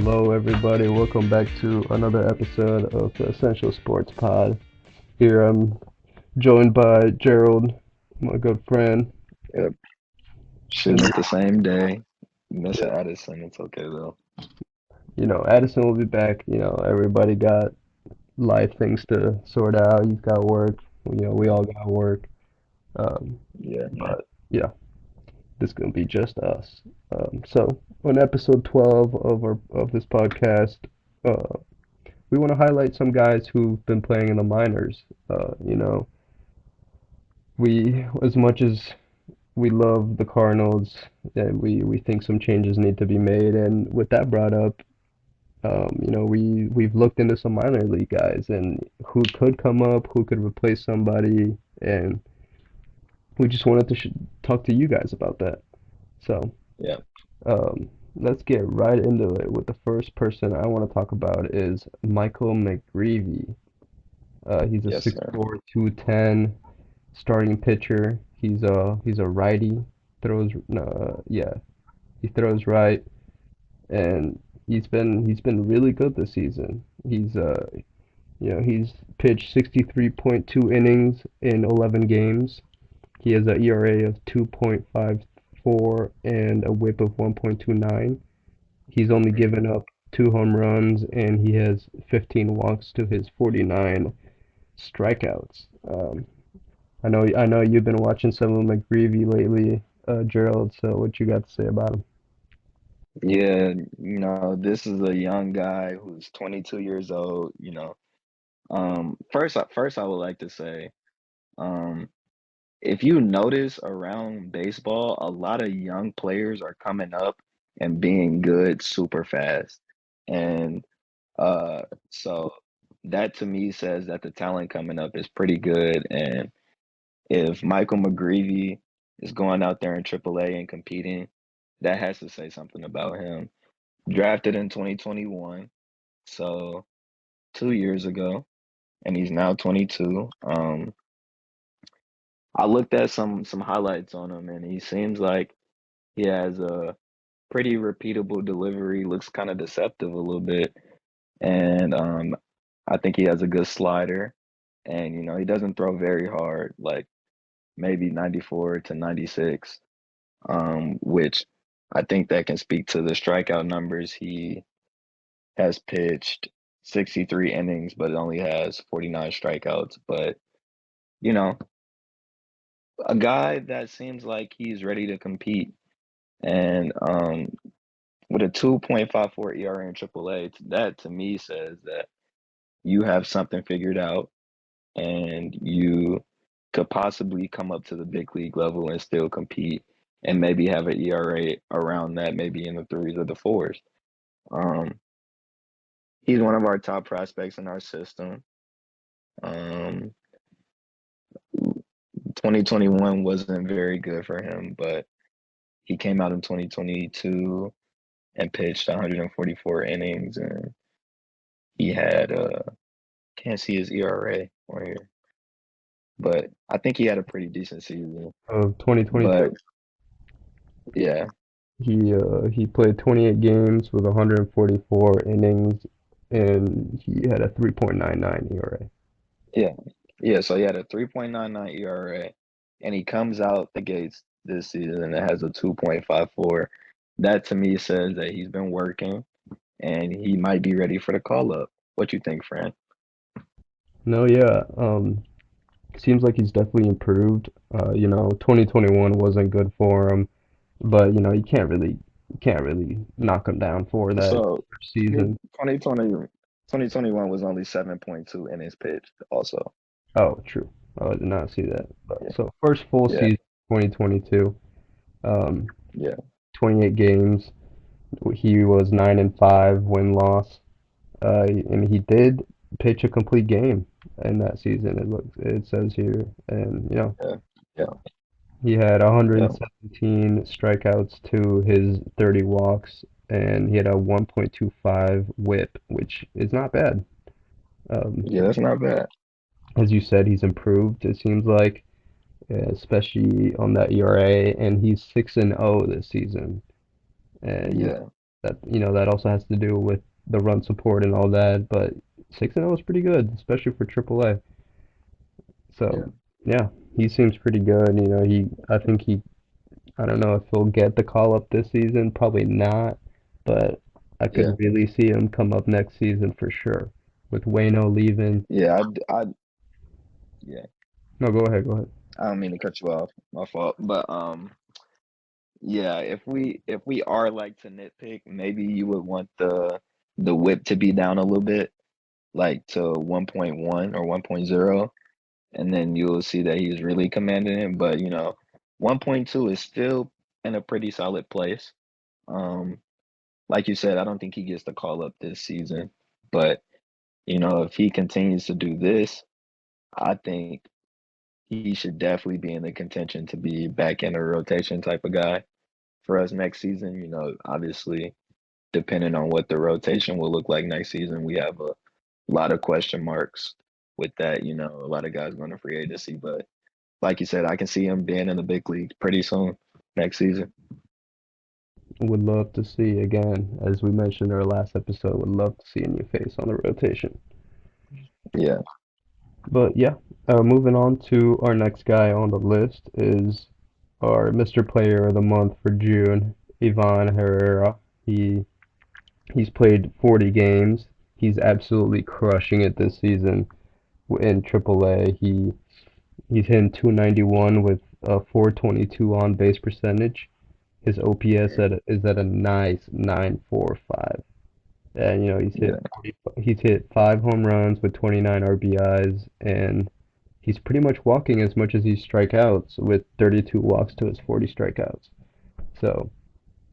Hello, everybody. Welcome back to another episode of the Essential Sports Pod. Here I'm joined by Gerald, my good friend. Yep. Shouldn't And, it the same day. Miss Addison, it's okay though. Addison will be back. Everybody got life things to sort out. He's got work. We all got work. Um, Yeah. but, yeah, this is going to be just us. So, on episode 12 of this podcast, uh, we want to highlight some guys who've been playing in the minors. As much as we love the Cardinals, and we think some changes need to be made. And with that brought up, we've looked into some minor league guys and who could come up, who could replace somebody, and we just wanted to talk to you guys about that. So, Yeah. let's get right into it. With the first person I want to talk about is Michael McGreevy. He's a Yes, sir. 6'4", 210 starting pitcher. He's a righty. Throws yeah, he throws right, and he's been really good this season. He's pitched 63.2 innings in 11 games. He has an ERA of 2.54 and a WHIP of 1.29. He's only given up two home runs and he has 15 walks to his 49 strikeouts. I know you've been watching some of McGreevy lately, Gerald. So what you got to say about him? Yeah, this is a young guy who's . Years old. First I would like to say, um, if you notice around baseball, a lot of young players are coming up and being good super fast. And uh so that to me says that the talent coming up is pretty good. And if Michael McGreevy is going out there in AAA and competing, that has to say something about him. Drafted in 2021, so 2 years ago, and he's now 22. I looked at some highlights on him, and he seems like he has a pretty repeatable delivery. Looks kind of deceptive a little bit, and I think he has a good slider, and he doesn't throw very hard, like maybe 94 to 96. Which I think that can speak to the strikeout numbers. He has pitched 63 innings, but it only has 49 strikeouts. But, you know, a guy that seems like he's ready to compete. And with a 2.54 ERA in AAA, that to me says that you have something figured out and you could possibly come up to the big league level and still compete and maybe have an ERA around that, maybe in the threes or the fours. Um, he's one of our top prospects in our system. Um, 2021 wasn't very good for him, but he came out in 2022 and pitched 144 innings, and he had can't see his ERA on here, but I think he had a pretty decent season. Of 2022, But yeah, he played 28 games with 144 innings, and he had a 3.99 ERA. yeah, yeah. So he had a 3.99 ERA, and he comes out the gates this season and it has a 2.54. That to me says that he's been working and he might be ready for the call up. What you think, Fran? No, yeah. Seems like he's definitely improved. 2021 wasn't good for him, but you can't really knock him down for that So first season. 2021 was only 7.2 innings pitched also. Oh, true. I did not see that. But Yeah, so first full yeah, season, 2022, um, yeah, 28 games. He was 9-5 win loss. And he did pitch a complete game in that season. It says here, and yeah, yeah, he had yeah. 117 strikeouts to his 30 walks, and he had a 1.25 WHIP, which is not bad. Um, Yeah, that's not bad. as you said, he's improved. It seems like, especially on that ERA, and he's 6-0 this season. And Yeah. That that also has to do with the run support and all that. But 6-0 is pretty good, especially for AAA. Yeah, So yeah, he seems pretty good. I think I don't know if he'll get the call up this season. Probably not, but I yeah, could really see him come up next season for sure. With Wayno leaving. yeah. Yeah. No, go ahead, go ahead. I don't mean to cut you off. My fault. But yeah. If we are like to nitpick, maybe you would want the whip to be down a little bit, like to 1.1 or 1.0, and then you'll see that he's really commanding it. But 1.2 is still in a pretty solid place. Um, like you said, I don't think he gets the call up this season, but if he continues to do this, I think he should definitely be in the contention to be back in a rotation type of guy for us next season. Obviously, depending on what the rotation will look like next season, we have a lot of question marks with that. A lot of guys going to free agency, but like you said, I can see him being in the big league pretty soon next season. Would love to see again, as we mentioned in our last episode, would love to see a new face on the rotation. Yeah, But yeah, moving on to our next guy on the list is our Mr. Player of the Month for June, Ivan Herrera. He he's played 40 games. He's absolutely crushing it this season in AAA. He's hitting 291 with a 422 on base percentage. His OPS is at a nice 945. And yeah, he's hit 5 home runs with 29 RBIs, and he's pretty much walking as much as he strikeouts with 32 walks to his 40 strikeouts. So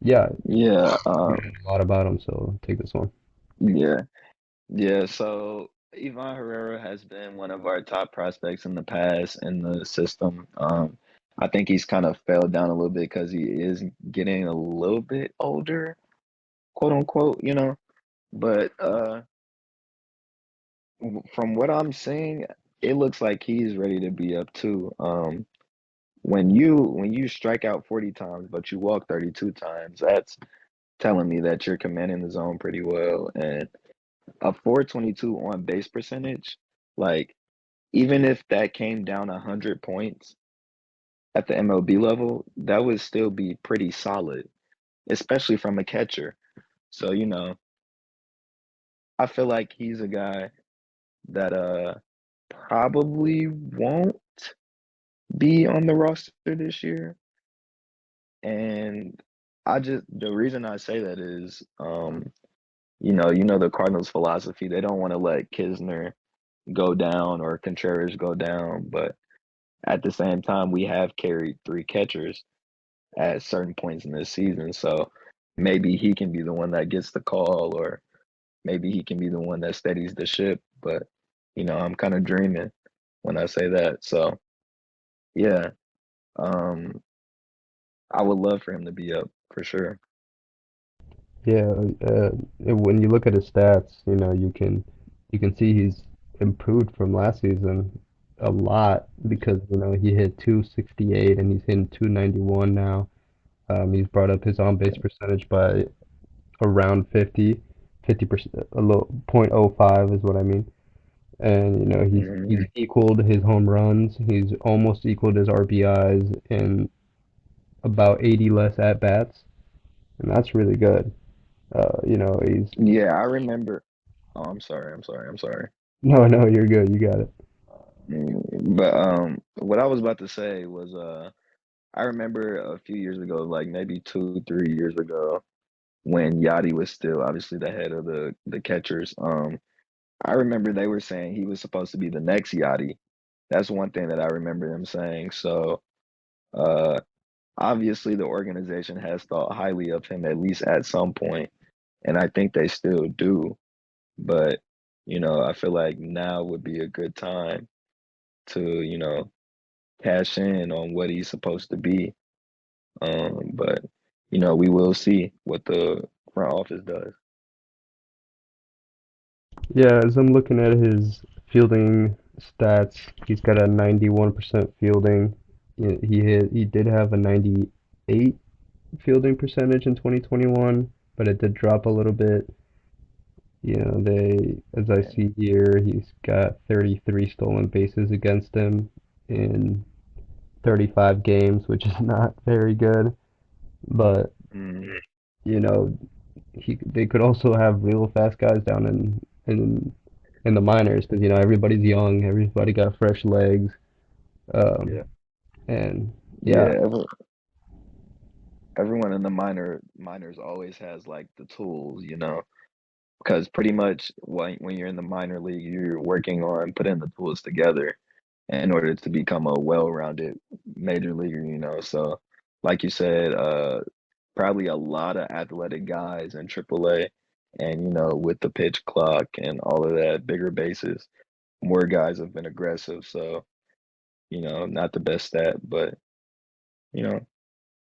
yeah, yeah, we learned a lot about him. So take this one. yeah, yeah. So Ivan Herrera has been one of our top prospects in the past in the system. I think he's kind of fell down a little bit because he is getting a little bit older, quote unquote. But from what I'm seeing, it looks like he's ready to be up too. When you strike out 40 times, but you walk 32 times, that's telling me that you're commanding the zone pretty well. And a 422 on base percentage, like even if that came down 100 points at the MLB level, that would still be pretty solid, especially from a catcher. So, I feel like he's a guy that probably won't be on the roster this year. And the reason I say that is the Cardinals philosophy. They don't want to let Kisner go down or Contreras go down, but at the same time, we have carried three catchers at certain points in this season. So maybe he can be the one that gets the call, or maybe he can be the one that steadies the ship. But I'm kind of dreaming when I say that. So yeah, um, I would love for him to be up for sure. Yeah, when you look at his stats, you can see he's improved from last season a lot because he hit 268 and he's hitting 291 now. He's brought up his on base percentage by around 50%, a little .05 is what I mean. And he's Mhm. equaled his home runs. He's almost equaled his RBIs and about 80 less at bats, and that's really good. He's Yeah, I remember. Oh, I'm sorry. I'm sorry. I'm sorry. no, no, you're good. You got it. But what I was about to say was I remember a few years ago, like maybe 2, 3 years ago, when Yachty was still obviously the head of the catchers. I remember they were saying he was supposed to be the next Yachty. That's one thing that I remember them saying. So uh, obviously the organization has thought highly of him at least at some point, and I think they still do. But I feel like now would be a good time to cash in on what he's supposed to be. But we will see what the front office does. Yeah, as I'm looking at his fielding stats, he's got a 91% fielding. He did have a 98 fielding percentage in 2021. but it did drop a little bit. As I Yeah. see here, he's got 33 stolen bases against him in 35 games, which is not very good. But, Mm, you know, they could also have real fast guys down in the minors because, everybody's young, everybody got fresh legs. yeah. Um, and yeah, Yeah. Everyone in the minors always has like the tools, because pretty much when you're in the minor league, you're working on putting the tools together in order to become a well-rounded major leaguer, So, like you said, probably a lot of athletic guys in AAA, and with the pitch clock and all of that, bigger bases, more guys have been aggressive. So, not the best stat, but you know,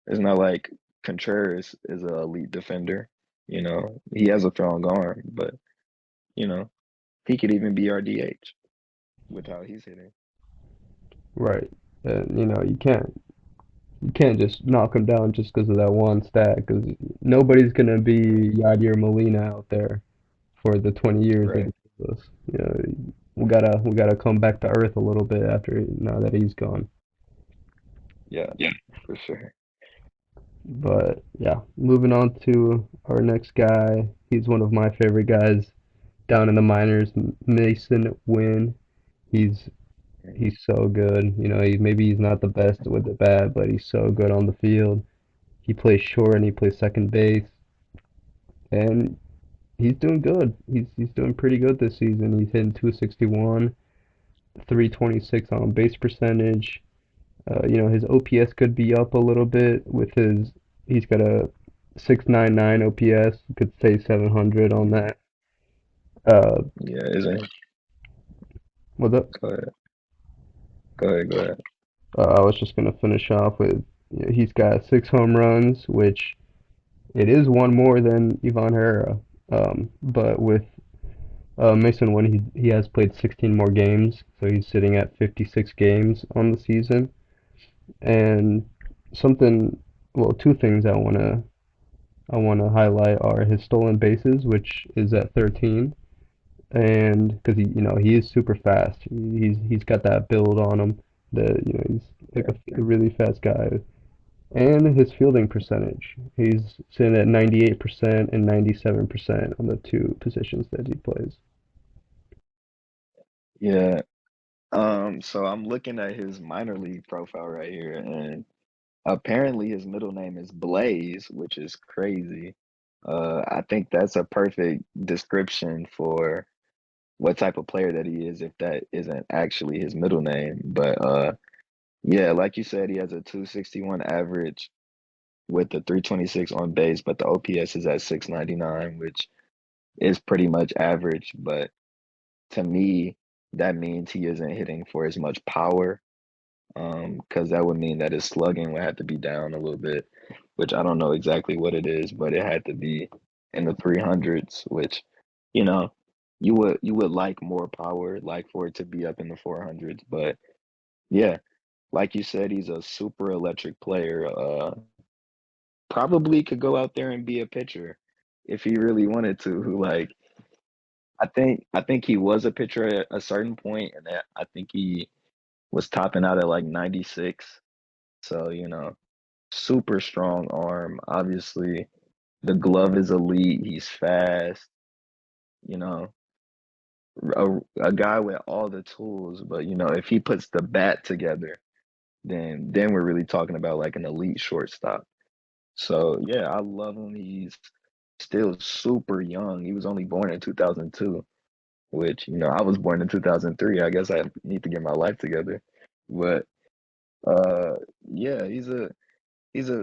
it's not like Contreras is an elite defender. He has a strong arm, but you know, he could even be our DH with how he's hitting. right. And you can't just knock him down just because of that one stat, because nobody's gonna Right. be Yadier Molina out there for the 20 years that Right. he gave us. We gotta come back to earth a little bit after now that he's gone. Yeah, for sure. But yeah, moving on to our next guy. He's one of my favorite guys down in the minors, Mason Wynn. He's Mhm. he's so good. Maybe he's not the best with the bat, but he's so good on the field. He plays short and he plays second base, and he's doing good. He's doing pretty good this season. He's hitting 261, 326 on base percentage. His OPS could be up a little bit with his. He's got a 699 OPS. Could say 700 on Mhm. that. Uh, Yeah, isn't what's up? Go ahead. Go ahead. Go ahead. I was just gonna finish off with he's got 6 home runs, which it is one more than Ivan Herrera. But with Mason Wynn, he has played 16 more games, so he's sitting at 56 games on the season. And something, well, two things I wanna highlight are his stolen bases, which is at 13, and because he is super fast. He's got that build on him. He's like Yeah. a really fast guy. And his fielding percentage. He's sitting at 98% and 97% on the two positions that he plays. Yeah. So I'm looking at his minor league profile right here, and apparently his middle name is Blaze, which is crazy. I think that's a perfect description for what type of player that he is if that isn't actually his middle name. But yeah, like you said, he has a 261 average with the 326 on base, but the OPS is at 699, which is pretty much average. But to me, that means he isn't hitting for as much power, because that would mean that his slugging would have to be down a little bit, which I don't know exactly what it is, but it had to be in the 300s, which, you know, you would like more power, like for it to be up in the 400s. But yeah, like you said, he's a super electric player. Probably could go out there and be a pitcher if he really wanted to. Like I think he was a pitcher at a certain point, and that I think he was topping out at like 96. So, super strong arm. Obviously, the glove is elite. He's fast, you know, a guy with all the tools. But, if he puts the bat together, then we're really talking about like an elite shortstop. So, yeah, I love him. He's still super young. He was only born in 2002, which, I was born in 2003. I guess I need to get my life together. But uh yeah, he's a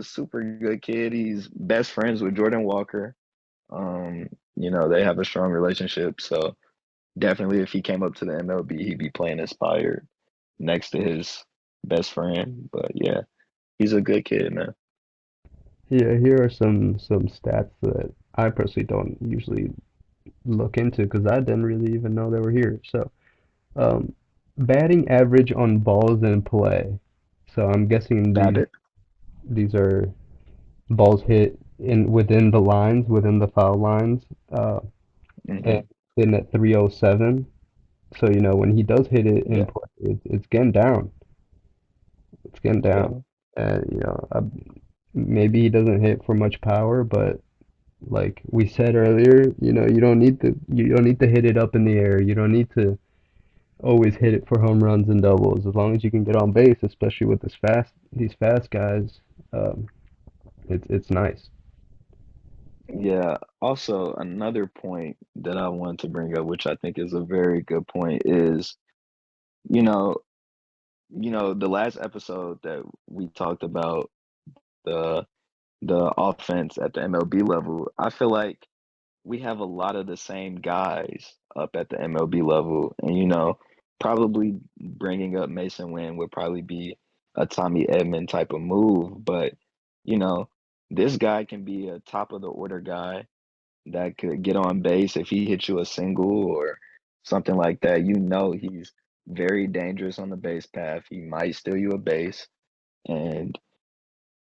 super good kid. He's best friends with Jordan Walker. They have a strong relationship. So definitely if he came up to the MLB, he'd be playing inspired next to his best friend. But yeah, he's a good kid, man. Yeah, here are some stats that I personally don't usually look into because I didn't really even know they were here. So, um, batting average on balls in play. So I'm guessing these Babbitt. these are balls hit. in within the lines, within the foul lines, and Hmm. in at 307. So, when he does hit it in Yeah, play, it's getting down. It's getting down. yeah, And, maybe he doesn't hit for much power, but like we said earlier, you don't need to hit it up in the air. You don't need to always hit it for home runs and doubles. As long as you can get on base, especially with these fast guys, um, it's nice. yeah. Also, another point that I wanted to bring up, which I think is a very good point, is you know, the last episode that we talked about the the offense at the MLB level. I feel like we have a lot of the same guys up at the MLB level, and probably bringing up Mason Wynn would probably be a Tommy Edman type of move, but you know, this guy can be a top of the order guy that could get on base if he hits you a single or something like that. He's very dangerous on the base path. He might steal you a base, and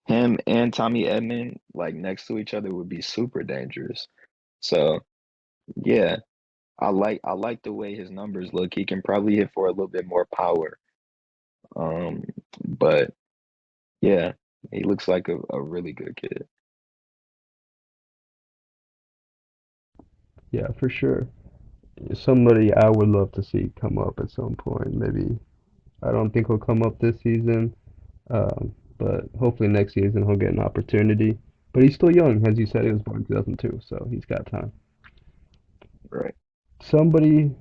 him and Tommy Edman like next to each other would be super dangerous. So yeah, I like the way his numbers look. He can probably hit for a little bit more power. Um, but yeah, he looks like a really good kid. Yeah, for sure. Somebody I would love to see come up at some point. Maybe I don't think he'll come up this season, but hopefully next season he'll get an opportunity. But he's still young, as you said, he Yeah, was born in 2002, so he's got time. right. Somebody,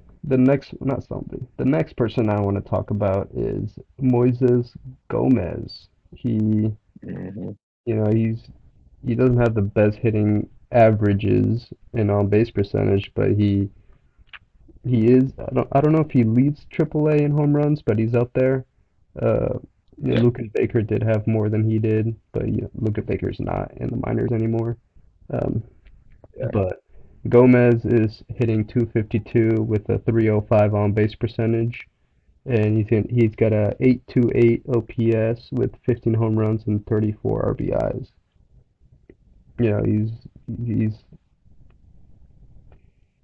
not somebody, the next person I want to talk about is Moises Gomez. He, Hmm. he doesn't have the best hitting averages in on base percentage, but he is. I don't know if he leads AAA in home runs, but he's up there. Uh, Yeah, Lucas Baker did have more than he did, but Lucas Baker's not in the minors anymore. Um, yeah, but Gomez is hitting 252 with a 305 on base percentage, and he's got a 828 OPS with 15 home runs and 34 RBIs. He's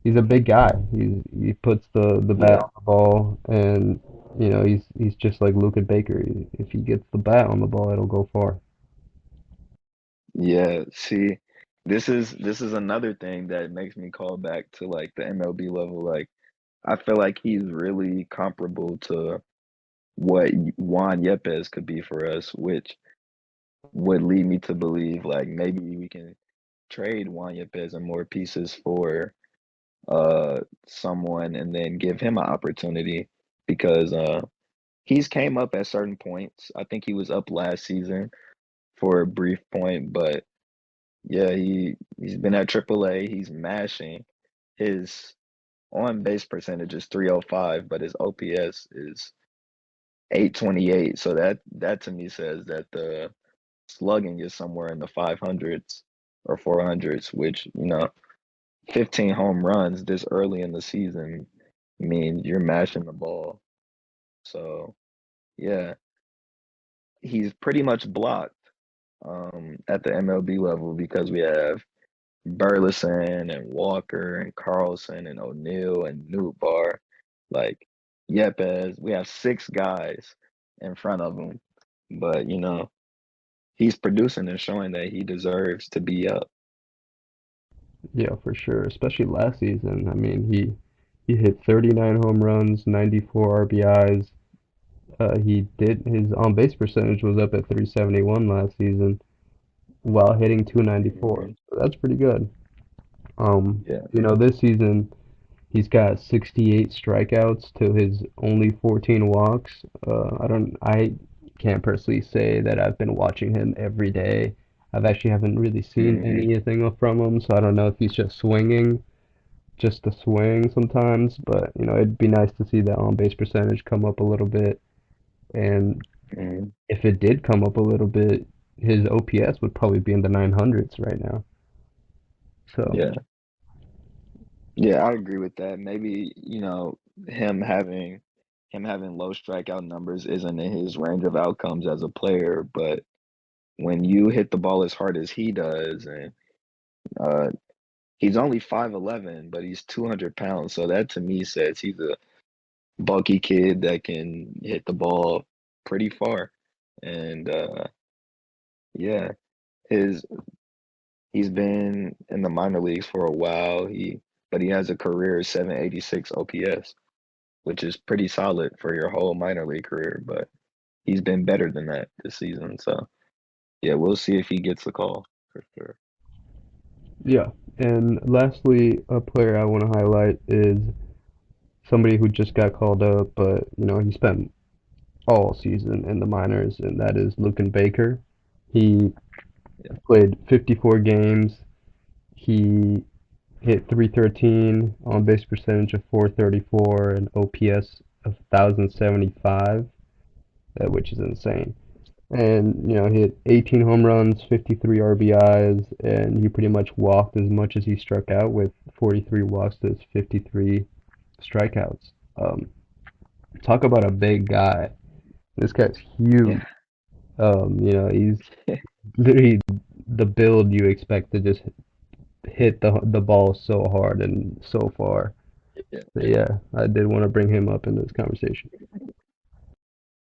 he's a big guy. He puts the bat yeah, on the ball, and he's just like Luka Baker. If he gets the bat on the ball, it'll go far. yeah. See, this is another thing that makes me call back to like the MLB level. Like, I feel like he's really comparable to what Juan Yepes could be for us, which would lead me to believe like maybe we can trade Juan Yepes and more pieces for someone and then give him an opportunity because he's came up at certain points. I think he was up last season for a brief point, but yeah, he's been at AAA. He's mashing. His on base percentage is 305, but his OPS is 828. So that to me says that the slugging is somewhere in the 500s or 400s, which 15 home runs this early in the season means you're mashing the ball. So, yeah, he's pretty much blocked at the MLB level because we have Burleson and Walker and Carlson and O'Neill and Newbar, like Yepes. We have six guys in front of him, but he's producing and showing that he deserves to be up. Yeah, for sure. Especially last season. I mean, he hit 39 home runs, 94 RBIs. He did his on base percentage was up at 371 last season while hitting 294. Hmm. So that's pretty good. Yeah. This season he's got 68 strikeouts to his only 14 walks. I can't personally say that I've been watching him every day. I've actually haven't really seen Hmm. anything from him, so I don't know if he's just swinging, just to swing sometimes. But it'd be nice to see that on base percentage come up a little bit. And Hmm. if it did come up a little bit, his OPS would probably be in the 900s right now. So Yeah. Yeah, I agree with that. Maybe, him having him having low strikeout numbers isn't in his range of outcomes as a player, but when you hit the ball as hard as he does and Uh, he's only 5'11", but he's 200 pounds. So that to me says he's a bulky kid that can hit the ball pretty far. And yeah, his he's been in the minor leagues for a while. But he has a career 786 OPS, which is pretty solid for your whole minor league career. But he's been better than that this season. So yeah, we'll see if he gets the call for sure. Yeah. And lastly, a player I want to highlight is somebody who just got called up, but he spent all season in the minors, and that is Lucan Baker. He Yeah. played 54 games. He hit 313, on base percentage of 434, and OPS of 1075, which is insane. And he hit 18 home runs, 53 RBIs, and he pretty much walked as much as he struck out, with 43 walks to his 53 strikeouts. Um, Talk about a big guy. This guy's huge. Yeah. He's literally the build you expect to just hit the ball so hard and so far. Yeah. But yeah, I did want to bring him up in this conversation.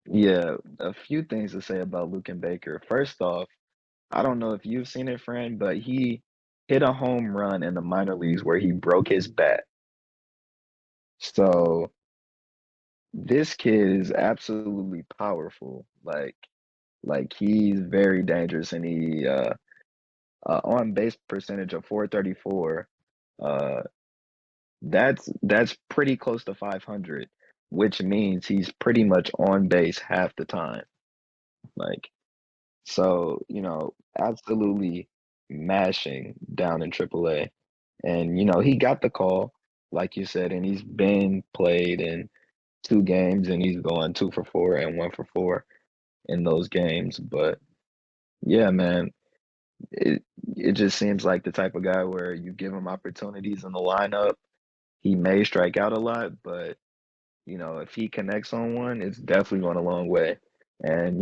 Yeah. A few things to say about Luken Baker. First off, I don't know if you've seen it, friend, but he hit a home run in the minor leagues where he broke his bat. So this kid is absolutely powerful. Like he's very dangerous, and he on base percentage of 434. Uh, that's pretty close to 500, which means he's pretty much on base half the time. Like so, absolutely mashing down in AAA. And he got the call, like you said, and he's been played in two games, and he's going 2 for 4 and 1 for 4 in those games. But yeah, man, it it just seems like the type of guy where you give him opportunities in the lineup, he may strike out a lot, but if he connects on one, it's definitely going a long way. And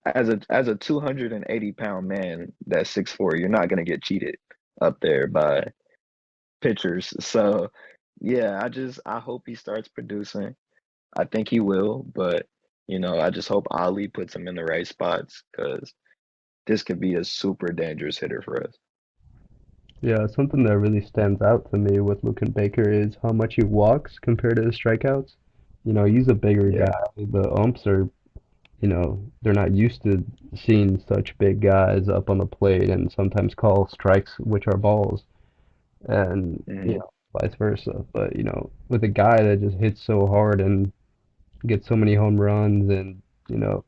as a 280-pound man that's 6'4", you're not gonna get cheated up there by pitchers. So yeah, I hope he starts producing. I think he will, but I just hope Ali puts him in the right spots because this could be a super dangerous hitter for us. Yeah, something that really stands out to me with Lucan Baker is how much he walks compared to his strikeouts. He's a bigger Yeah. guy. The umps are, they're not used to seeing such big guys up on the plate and sometimes call strikes, which are balls, and, Hmm. vice versa. But, with a guy that just hits so hard and gets so many home runs and, you know,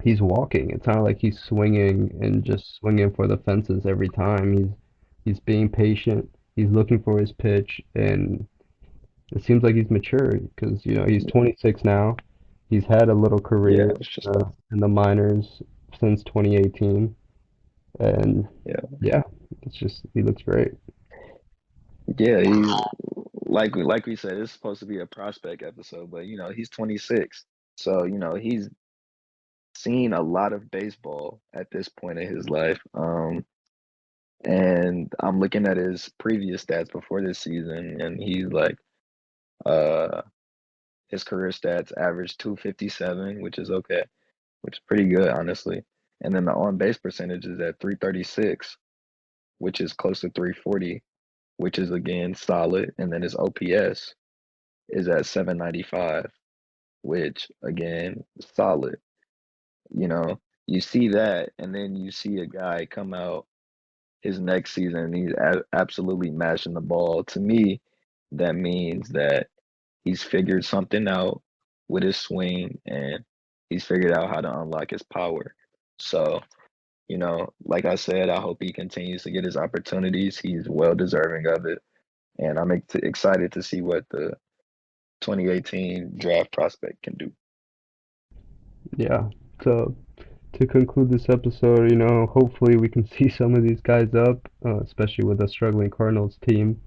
he's walking. It's not like he's swinging and just swinging for the fences every time. He's being patient. He's looking for his pitch, and it seems like he's mature because he's 26 now. He's had a little Yeah, career it's just that. in the minors since 2018, and Yeah. yeah, it's just he looks great. Yeah, he's like we said, it's supposed to be a prospect episode, but he's 26. So, he's seen a lot of baseball at this point in his life. And I'm looking at his previous stats before this season, and he's like uh his career stats average 257, which is okay, which is pretty good, honestly. And then the on base percentage is at 336, which is close to 340, which is again solid. And then his OPS is at 795, which again, solid. You see that, and then you see a guy come out his next season, and he's absolutely mashing the ball. To me, that means that he's figured something out with his swing, and he's figured out how to unlock his power. So, like I said, I hope he continues to get his opportunities. He's well deserving of it. And I'm excited to see what the 2018 draft prospect can do. Yeah. So to conclude this episode, hopefully we can see some of these guys up, especially with a struggling Cardinals team.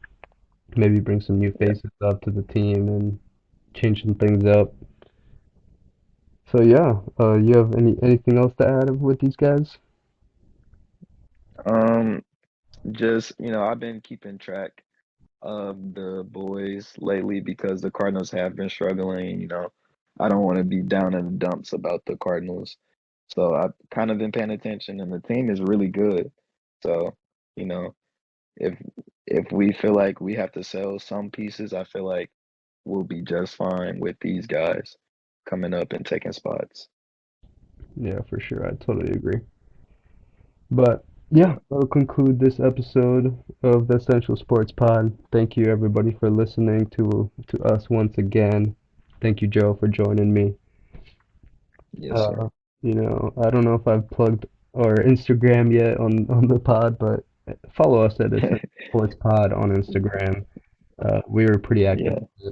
Maybe bring some new Yeah. faces up to the team and change some things up. So yeah, you have anything else to add with these guys? Um, Just, I've been keeping track of the boys lately because the Cardinals have been struggling. I don't want to be down in the dumps about the Cardinals. So I've kind of been paying attention, and the team is really good. So, you know, if if we feel like we have to sell some pieces, I feel like we'll be just fine with these guys coming up and taking spots. Yeah, for sure. I totally agree. But yeah, Yeah. that'll conclude this episode of the Essential Sports Pod. Thank you everybody for listening to us once again. Thank you, Joe, for joining me. Yes, sir. Uh, I don't know if I've plugged our Instagram yet on the pod, but follow us at Essential Sports Pod on Instagram. We were pretty active, Yeah.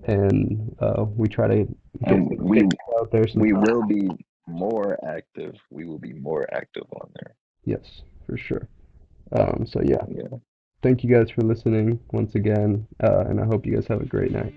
and we try to get And some we things out there we sometimes. will be more active. We will be more active on there. Yes, for sure. So yeah, Yeah. thank you guys for listening once again, and I hope you guys have a great night.